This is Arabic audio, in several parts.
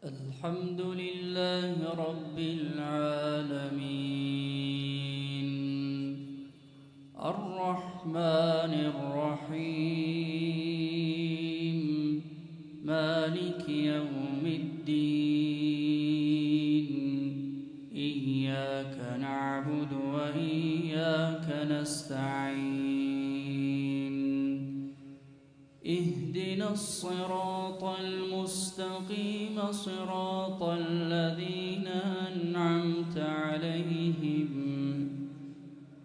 الحمد لله رب العالمين الرحمن الرحيم مالك يوم الدين إياك نعبد وإياك نستعين اهدنا الصراط المستقيم صراط الذين أنعمت عليهم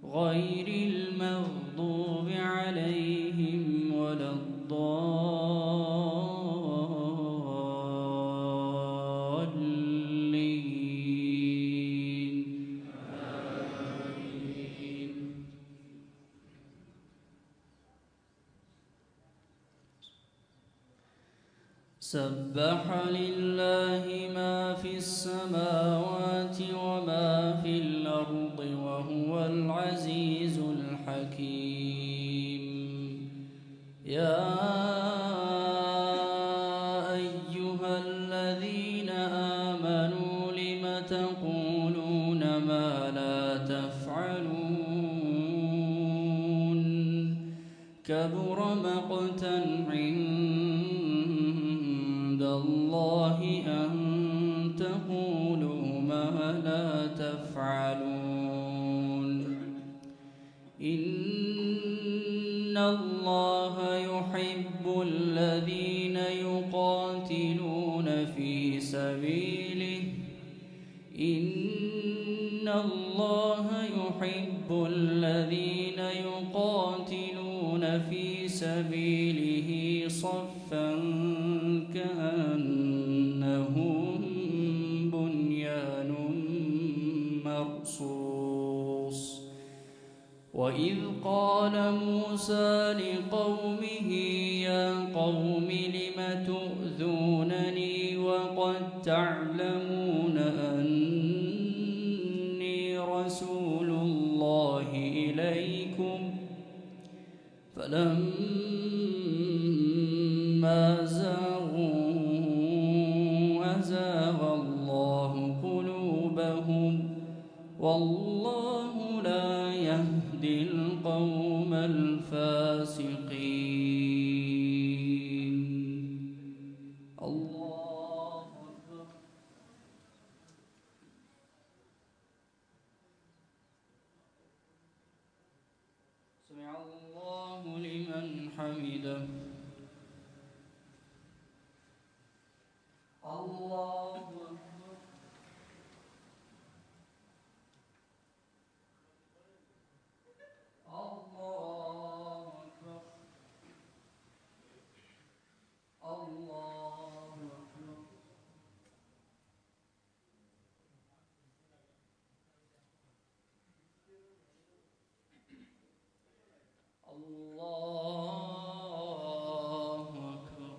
غير المغضوب عليهم ولا الضالين آمين. سبح لله ما في السماوات وما في الأرض وهو العزيز الحكيم. يا أيها الذين آمنوا لم تقولون ما لا تفعلون كبر مقتا عند الله أن تقولوا ما لا تفعلون. إن الله يحب الذين يقاتلون في سبيله إن الله يحب الذين يقاتلون في سبيله صفا كأنهم بنيان مرصوص. وإذ قال موسى لقومه يا قوم لم تؤذونني وقد تعلمون أني رسول الله إليكم فلما زاغوا أزاغ الله قلوبهم والله لا يهدي القوم الفاسقين. الله أكبر. سمع الله لمن حمده. الله أكبر. الله أكبر. الله أكبر. الله أكبر.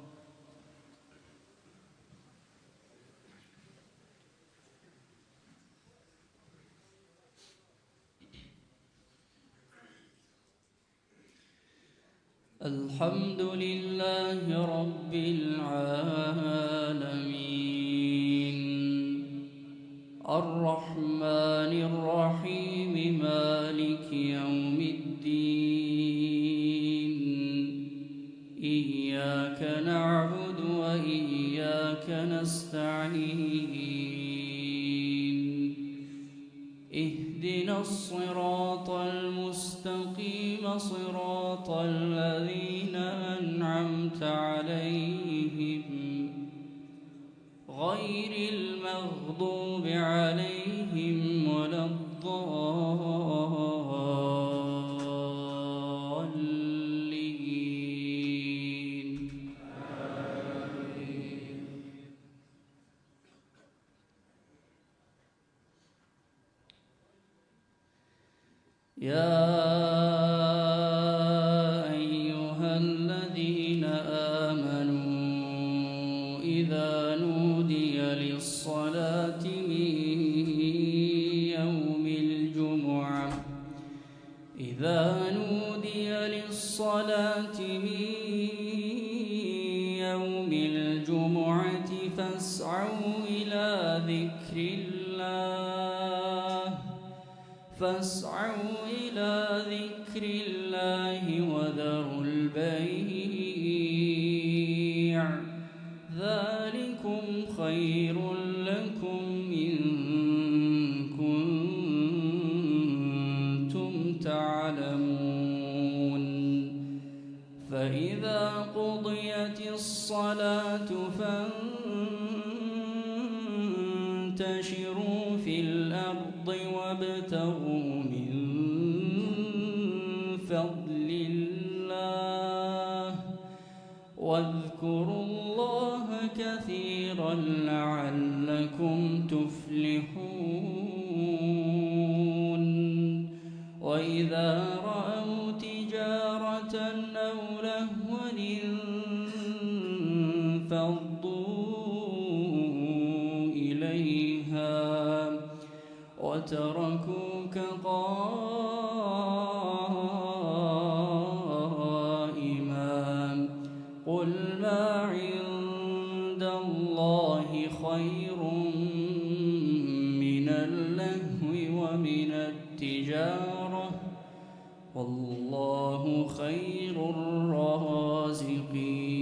الحمد لله رب العالمين الرحمن الرحيم مالك يوم الدين إياك نعبد وإياك نستعين اهدنا الصراط المستقيم صراط الذين أنعمت عليهم غير المغضوب عليهم ولا الضالين آمين. يا أيها الذين آمنوا إذا نودي للصلاة من يوم الجمعة فاسعوا إلى ذكر الله وذروا البيع ذلكم خير لكم إن كنتم تعلمون فإذا قضيت الصلاة فانتشروا في الأرض وابتغوا من فضل الله واذكروا الله كثيرا لعلكم تفلحون وإذا رأوا تجارة أو لهوا انفضوا إليها وتركوك قائما قل ما عند الله خير من اللهو ومن التجارة والله خير الرازقين